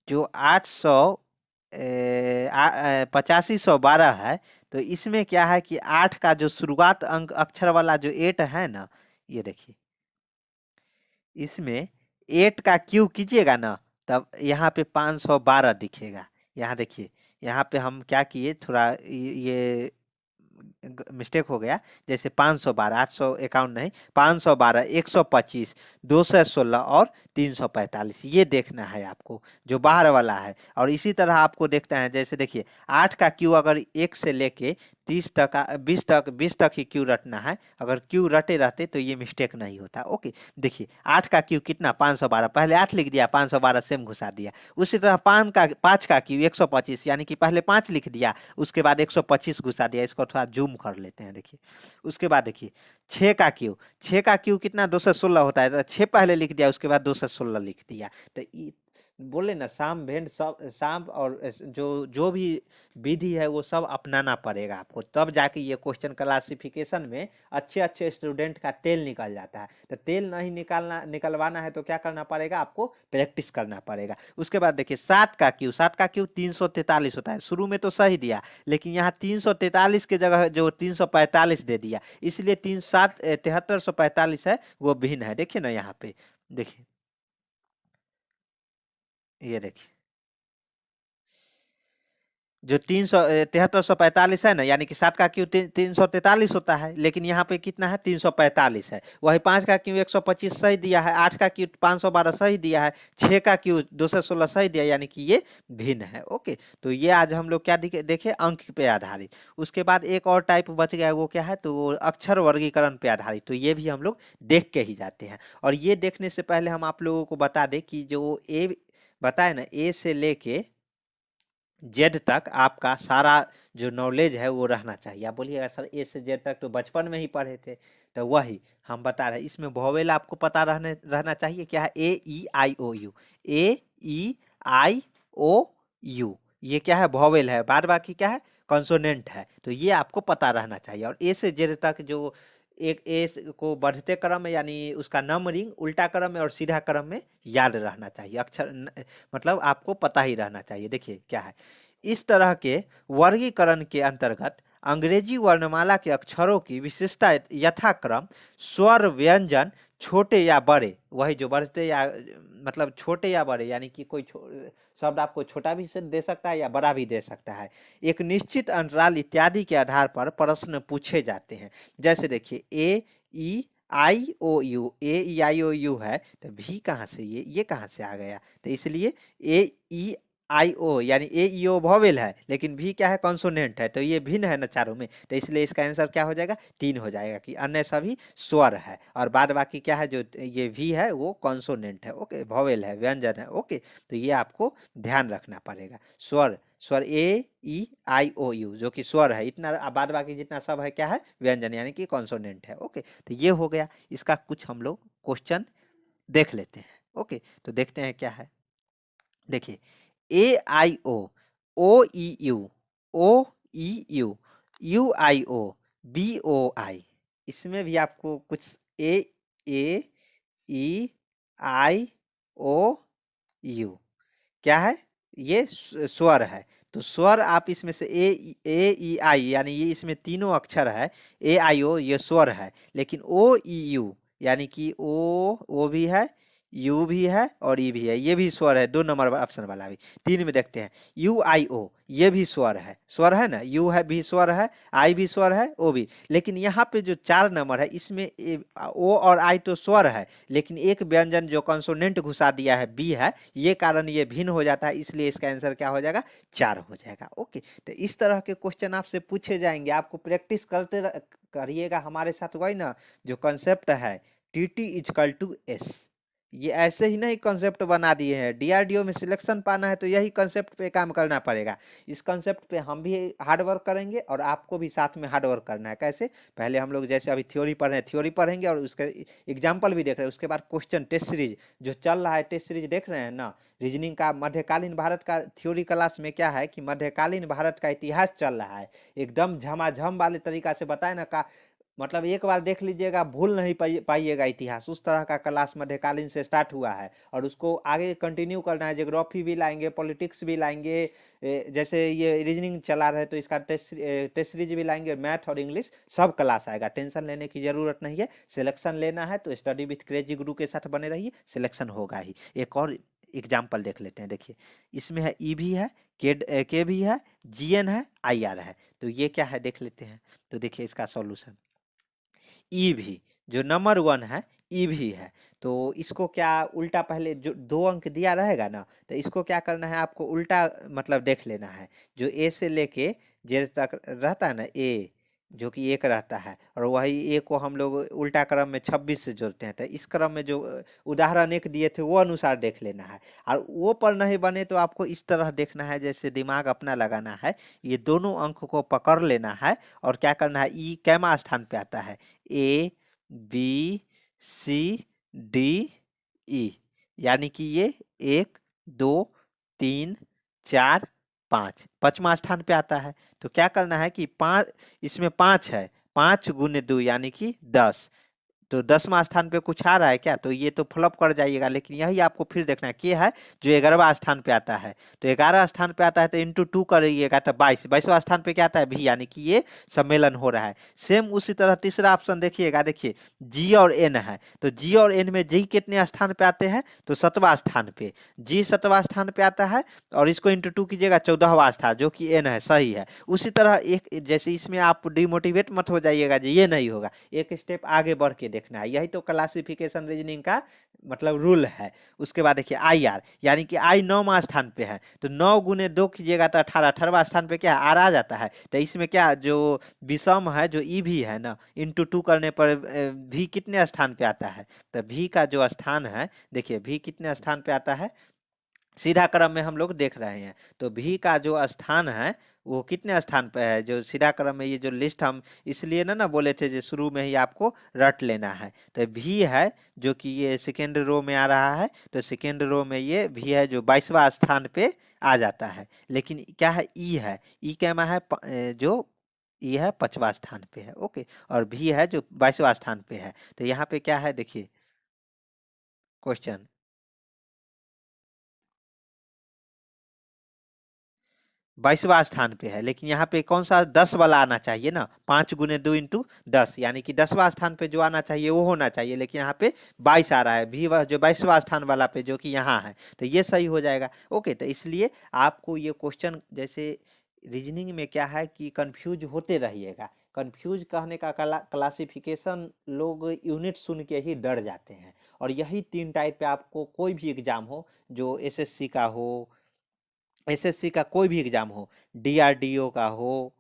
जो 8512 है, तो इसमें क्या है कि 8 का जो शुरुआत अंक अक्षर वाला जो 8 है ना, ये देखिए इसमें 8 का क्यू कीजिएगा ना, तब यहाँ पे 512 दिखेगा। यहाँ देखिए, यहाँ पे हम क्या किए, थोड़ा ये मिस्टेक हो गया, जैसे 512, 851 नहीं, 512, 125, 216 और 345, ये देखना है आपको जो बाहर वाला है। और इसी तरह आपको देखना है, जैसे देखिए 8 का क्यू अगर 1 से लेके 30 तक 20 तक ही क्यू रटना है, अगर क्यू रटे रहते तो ये मिस्टेक नहीं होता। ओके, देखिए 8 का क्यू कितना 512, पहले 8 लिख दिया, 512 सेम घुसा दिया। उसी तरह 5 का क्यू 125, यानी कि पहले 5 लिख दिया, उसके बाद 125 घुसा दिया। इसको थोड़ा जूम कर लेते हैं, देखिए। उसके बाद देखिए 6 का क्यू कितना 216 होता है, तो 6 पहले लिख दिया, उसके बाद 216 लिख दिया। तो बोले ना, साम भेंट सब साम और जो जो भी विधि है वो सब अपनाना पड़ेगा आपको, तब जाके ये क्वेश्चन क्लासिफिकेशन में अच्छे अच्छे स्टूडेंट का टेल निकल जाता है। तो टेल नहीं निकलवाना है तो क्या करना पड़ेगा, आपको प्रैक्टिस करना पड़ेगा। उसके बाद देखिए 7 का क्यू 343 होता है, शुरू में तो सही दिया, लेकिन यहाँ 343 के जगह जो 345 दे दिया, इसलिए 7345 है वो भिन्न है। देखिए ना यहाँ पे, देखिए ये देखिए जो 7345 है ना, यानी कि 7 का क्यू 343 होता है, लेकिन यहाँ पे कितना है 345 है। वही 5 का क्यू 125 सही दिया है, 8 का क्यू 512 सही दिया है, 6 का क्यू 216 सही दिया, यानी कि ये भिन्न है। ओके, तो ये आज हम लोग क्या देखे, अंक पे आधारित। उसके बाद एक और टाइप बच गया, वो क्या है, तो वो अक्षर वर्गीकरण पे आधारित। तो ये भी हम लोग देख के ही जाते हैं। और ये देखने से पहले हम आप लोगों को बता दें कि जो ए बताए ना, ए से लेके जेड तक आपका सारा जो नॉलेज है वो रहना चाहिए। आप बोलिएगा सर ए से जेड तक तो बचपन में ही पढ़े थे, तो वही हम बता रहे हैं। इसमें वोवेल आपको पता रहना चाहिए, क्या है, ए ई आई ओ you, A E I O you, ये क्या है, वोवेल है। बाद बाकी क्या है, कॉन्सोनेंट है। तो ये आपको पता रहना चाहिए। और ए से जेड तक जो एक ए को बढ़ते क्रम में, यानी उसका नंबरिंग उल्टा क्रम में और सीधा क्रम में याद रहना चाहिए। अक्षर मतलब आपको पता ही रहना चाहिए। देखिए क्या है, इस तरह के वर्गीकरण के अंतर्गत अंग्रेजी वर्णमाला के अक्षरों की विशिष्टता यथाक्रम स्वर, व्यंजन, छोटे या बड़े, वही जो बढ़ते या मतलब छोटे या बड़े, यानी कि कोई शब्द आपको छोटा भी दे सकता है या बड़ा भी दे सकता है, एक निश्चित अंतराल इत्यादि के आधार पर प्रश्न पूछे जाते हैं। जैसे देखिए ए ई आई ओ you, A E I O you है, तो भी कहाँ से, ये कहाँ से आ गया, तो इसलिए ए ई आई ओ यानी ए ई ओ वोवेल है, लेकिन भी क्या है, कॉन्सोनेंट है। तो ये भिन्न है ना चारों में, तो इसलिए इसका आंसर क्या हो जाएगा, 3 हो जाएगा, कि अन्य सभी स्वर है। और बाद बाकी क्या है, जो ये भी है वो कॉन्सोनेंट है। ओके, वोवेल है, व्यंजन है। ओके, तो ये आपको ध्यान रखना पड़ेगा। स्वर ए ई आई ओ यू जो कि स्वर है, इतना बाद बाकी जितना सब है क्या है, व्यंजन यानी कि कॉन्सोनेंट है। ओके, तो ये हो गया। इसका कुछ हम लोग क्वेश्चन देख लेते हैं। ओके, तो देखते हैं क्या है। देखिए A I O, O E U, O E U, U I O, B O I, इसमें भी आपको कुछ ए ए ई आई ओ यू क्या है, ये स्वर है। तो स्वर आप इसमें से ए ई आई, यानी ये इसमें तीनों अक्षर है, ए आई ओ ये स्वर है। लेकिन ओ ई यू यानी कि ओ भी है, यू भी है और ई भी है, ये भी स्वर है। 2 नंबर ऑप्शन वाला भी। 3 में देखते हैं यू आई ओ, ये भी स्वर है ना, यू है भी स्वर है, आई भी स्वर है, ओ भी। लेकिन यहाँ पे जो 4 नंबर है, इसमें ओ और आई तो स्वर है, लेकिन एक व्यंजन जो कंसोनेंट घुसा दिया है, बी है, ये कारण ये भिन्न हो जाता है, इसलिए इसका आंसर क्या हो जाएगा, 4 हो जाएगा। ओके, तो इस तरह के क्वेश्चन आपसे पूछे जाएंगे, आपको प्रैक्टिस करते करिएगा हमारे साथ। वही ना जो कंसेप्ट है, T T is equal to S, ये ऐसे ही नहीं कॉन्सेप्ट बना दिए हैं। डीआरडीओ में सिलेक्शन पाना है तो यही कॉन्सेप्ट पे काम करना पड़ेगा। इस कॉन्सेप्ट पे हम भी हार्ड वर्क करेंगे और आपको भी साथ में हार्ड वर्क करना है। कैसे, पहले हम लोग जैसे अभी थ्योरी पढ़ रहे हैं, थ्योरी पढ़ेंगे और उसके एग्जाम्पल भी देख रहे हैं। उसके बाद क्वेश्चन टेस्ट सीरीज जो चल रहा है, टेस्ट सीरीज देख रहे हैं ना, रीजनिंग का मध्यकालीन भारत का थ्योरी क्लास में क्या है कि मध्यकालीन भारत का इतिहास चल रहा है, एकदम झमाझम वाले तरीका से बताए ना, का मतलब एक बार देख लीजिएगा, भूल नहीं पाइएगा इतिहास। उस तरह का क्लास मध्यकालीन से स्टार्ट हुआ है और उसको आगे कंटिन्यू करना है। ज्योग्राफी भी लाएंगे, पॉलिटिक्स भी लाएंगे, जैसे ये रीजनिंग चला रहे तो इसका टेस्ट सीरीज भी लाएंगे, मैथ और इंग्लिश सब क्लास आएगा। टेंशन लेने की जरूरत नहीं है। सिलेक्शन लेना है तो स्टडी विथ क्रेजी गुरु के साथ बने रहिए, सिलेक्शन होगा ही। एक और एग्जाम्पल देख लेते हैं। देखिए इसमें है ई भी है, के भी है, जीएन है, आईआर है। तो ये क्या है देख लेते हैं। तो देखिए इसका सॉल्यूशन ई भी जो नंबर 1 है ई भी है। तो इसको क्या उल्टा पहले जो 2 अंक दिया रहेगा ना, तो इसको क्या करना है आपको उल्टा मतलब देख लेना है। जो ए से लेके जेड तक रहता है ना, ए जो कि 1 रहता है, और वही ए को हम लोग उल्टा क्रम में 26 से जोड़ते हैं। तो इस क्रम में जो उदाहरण एक दिए थे वो अनुसार देख लेना है। और वो पर नहीं बने तो आपको इस तरह देखना है, जैसे दिमाग अपना लगाना है, ये दोनों अंक को पकड़ लेना है और क्या करना है, ई कैमा स्थान पे आता है, A B C D E, यानी कि ये 1 2 3 4 5 5वां स्थान पे आता है। तो क्या करना है कि 5, इसमें 5 है, 5 गुने 2 यानी कि 10। तो 10वां स्थान पे कुछ आ रहा है क्या, तो ये तो फ्लॉप कर जाइएगा। लेकिन यही आपको फिर देखना है क्या है जो 11वां स्थान पे आता है। तो 11वां स्थान पे आता है तो इंटू 2 करिएगा तो 22। 22वां स्थान पे क्या आता है भी, यानी कि ये सम्मेलन हो रहा है। सेम उसी तरह तीसरा ऑप्शन देखिएगा, देखिए जी और एन है। तो जी और एन में जी कितने स्थान पे आते हैं, तो 7वां स्थान पे। जी 7वां स्थान पे आता है और इसको इंटू 2 कीजिएगा 14वां स्थान, जो कि एन है, सही है। उसी तरह एक जैसे इसमें आप डिमोटिवेट मत हो जाइएगा जी ये नहीं होगा, एक स्टेप आगे बढ़ के देखना है। यही तो क्लासिफिकेशन रीजनिंग का मतलब रूल है। उसके बाद देखिए आई आर, यानी कि आई 9वां स्थान पे है। तो 9 गुने 2 कीजिएगा तो 18, 18वां स्थान पे क्या आर आ जाता है। तो इसमें क्या जो विषम है जो ई भी है ना, इंटू 2 करने पर भी कितने स्थान पे आता है। तो भी का जो स्थान है, देखिए भी कितने स्थान पे आता है, सीधा क्रम में हम लोग देख रहे हैं। तो भी का जो स्थान है वो कितने स्थान पे है, जो सीधा क्रम में ये जो लिस्ट हम इसलिए ना बोले थे जो शुरू में ही आपको रट लेना है। तो भी है जो कि ये सेकेंड रो में आ रहा है। तो सेकेंड रो में ये भी है जो 22वां स्थान पे आ जाता है। लेकिन क्या है ई है, ई क्या में है जो ई है 5वां स्थान पे है। ओके, और भी है जो 22वां स्थान पे है। तो यहाँ पे क्या है देखिए क्वेश्चन 22वां स्थान पे है, लेकिन यहाँ पे कौन सा 10 वाला आना चाहिए ना, 5 गुने 2 इंटू 10, यानी कि 10वां स्थान पे जो आना चाहिए वो होना चाहिए। लेकिन यहाँ पे 22 आ रहा है, भी वह जो 22वां स्थान वाला पे जो कि यहाँ है, तो ये सही हो जाएगा। ओके, तो इसलिए आपको ये क्वेश्चन जैसे रीजनिंग में क्या है कि कंफ्यूज होते रहिएगा। कंफ्यूज कहने का क्लासिफिकेशन लोग यूनिट सुन के ही डर जाते हैं। और यही 3 टाइप पे आपको कोई भी एग्जाम हो, जो एसएससी का हो, एसएससी का कोई भी एग्जाम हो, डीआरडीओ का हो,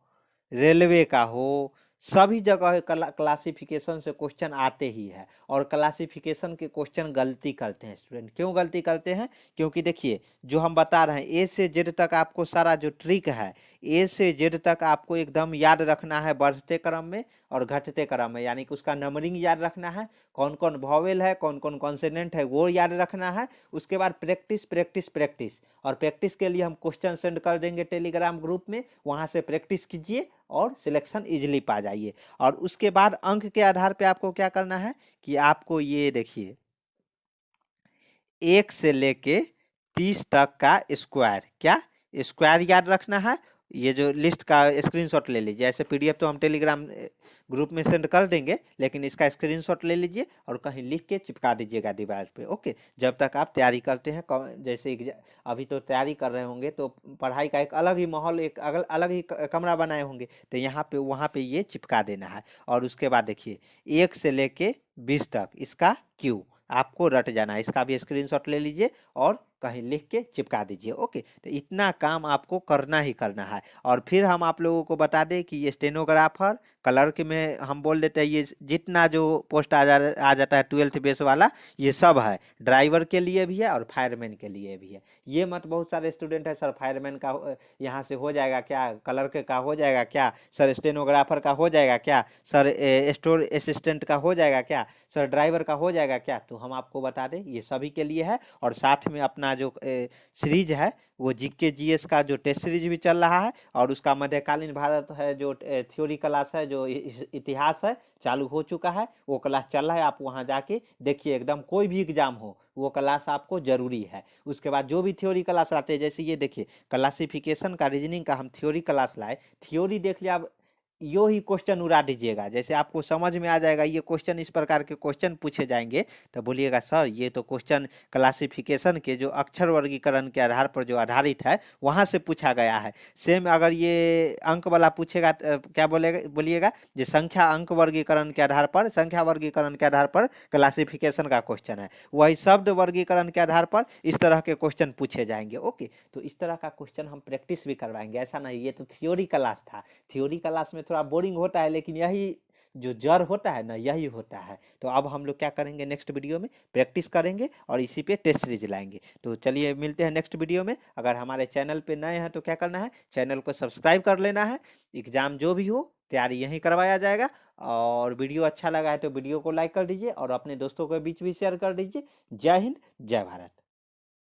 रेलवे का हो, सभी जगह क्लासिफिकेशन से क्वेश्चन आते ही है। और क्लासिफिकेशन के क्वेश्चन गलती करते हैं स्टूडेंट। क्यों गलती करते हैं, क्योंकि देखिए जो हम बता रहे हैं ए से जेड तक आपको सारा जो ट्रिक है, ए से जेड तक आपको एकदम याद रखना है बढ़ते क्रम में और घटते क्रम में, यानी कि उसका नंबरिंग याद रखना है, कौन कौन वॉवेल है, कौन कौन कॉन्सोनेंट है वो याद रखना है। उसके बाद प्रैक्टिस प्रैक्टिस प्रैक्टिस, और प्रैक्टिस के लिए हम क्वेश्चन सेंड कर देंगे टेलीग्राम ग्रुप में, वहां से प्रैक्टिस कीजिए और सिलेक्शन इजीली पा जाइए। और उसके बाद अंक के आधार पे आपको क्या करना है कि आपको ये देखिए 1 से लेके 30 तक का स्क्वायर, क्या स्क्वायर याद रखना है। ये जो लिस्ट का स्क्रीनशॉट ले लीजिए, ऐसे पीडीएफ तो हम टेलीग्राम ग्रुप में सेंड कर देंगे, लेकिन इसका स्क्रीनशॉट ले लीजिए और कहीं लिख के चिपका दीजिएगा दीवार पे। ओके, जब तक आप तैयारी करते हैं, जैसे अभी तो तैयारी कर रहे होंगे तो पढ़ाई का एक अलग ही माहौल, एक अलग ही कमरा बनाए होंगे, तो यहाँ पे वहाँ पे ये चिपका देना है। और उसके बाद देखिए 1 से लेके 20 तक इसका क्यू आपको रट जाना है, इसका भी स्क्रीनशॉट ले लीजिए और कहीं लिख के चिपका दीजिए। ओके, तो इतना काम आपको करना ही करना है। और फिर हम आप लोगों को बता दें कि ये स्टेनोग्राफर क्लर्क में हम बोल देते हैं, ये जितना जो पोस्ट आ जाता है 12th बेस वाला, ये सब है। ड्राइवर के लिए भी है और फायरमैन के लिए भी है। ये मत बहुत सारे स्टूडेंट है सर फायरमैन का यहाँ से हो जाएगा क्या, क्लर्क का हो जाएगा क्या, सर स्टेनोग्राफर का हो जाएगा क्या, सर स्टोर असिस्टेंट का हो जाएगा क्या, सर ड्राइवर का हो जाएगा क्या। तो हम आपको बता दें ये सभी के लिए है। और साथ में अपना जो सीरीज है वो जीके जीएस का जो टेस्ट सीरीज भी चल रहा है, और उसका मध्यकालीन भारत है जो थ्योरी क्लास है, जो इतिहास है, चालू हो चुका है। वो क्लास चल रहा है, आप वहां जाके देखिए, एकदम कोई भी एग्जाम हो वो क्लास आपको जरूरी है। उसके बाद जो भी थ्योरी क्लास आते हैं, जैसे ये देखिए क्लासिफिकेशन का रीजनिंग का हम थ्योरी क्लास लाए, थ्योरी देख लिया। अब यो ही क्वेश्चन उड़ा दीजिएगा। जैसे आपको समझ में आ जाएगा ये क्वेश्चन, इस प्रकार के क्वेश्चन पूछे जाएंगे तो बोलिएगा सर ये तो क्वेश्चन क्लासिफिकेशन के जो अक्षर वर्गीकरण के आधार पर जो आधारित है वहां से पूछा गया है। सेम अगर ये अंक वाला पूछेगा क्या बोलिएगा जो संख्या अंक वर्गीकरण के आधार पर, संख्या वर्गीकरण के आधार पर क्लासिफिकेशन का क्वेश्चन है, वही शब्द वर्गीकरण के आधार पर इस तरह के क्वेश्चन पूछे जाएंगे। ओके, तो इस तरह का क्वेश्चन हम प्रैक्टिस भी करवाएंगे, ऐसा नहीं। ये तो थ्योरी क्लास था, थ्योरी क्लास में थोड़ा बोरिंग होता है, लेकिन यही जो जड़ होता है ना यही होता है। तो अब हम लोग क्या करेंगे, नेक्स्ट वीडियो में प्रैक्टिस करेंगे और इसी पे टेस्ट सीरीज लाएंगे। तो चलिए मिलते हैं नेक्स्ट वीडियो में। अगर हमारे चैनल पे नए हैं तो क्या करना है, चैनल को सब्सक्राइब कर लेना है। एग्जाम जो भी हो तैयारी यहीं करवाया जाएगा। और वीडियो अच्छा लगा है तो वीडियो को लाइक कर दीजिए और अपने दोस्तों के बीच भी शेयर कर दीजिए। जय हिंद, जय भारत।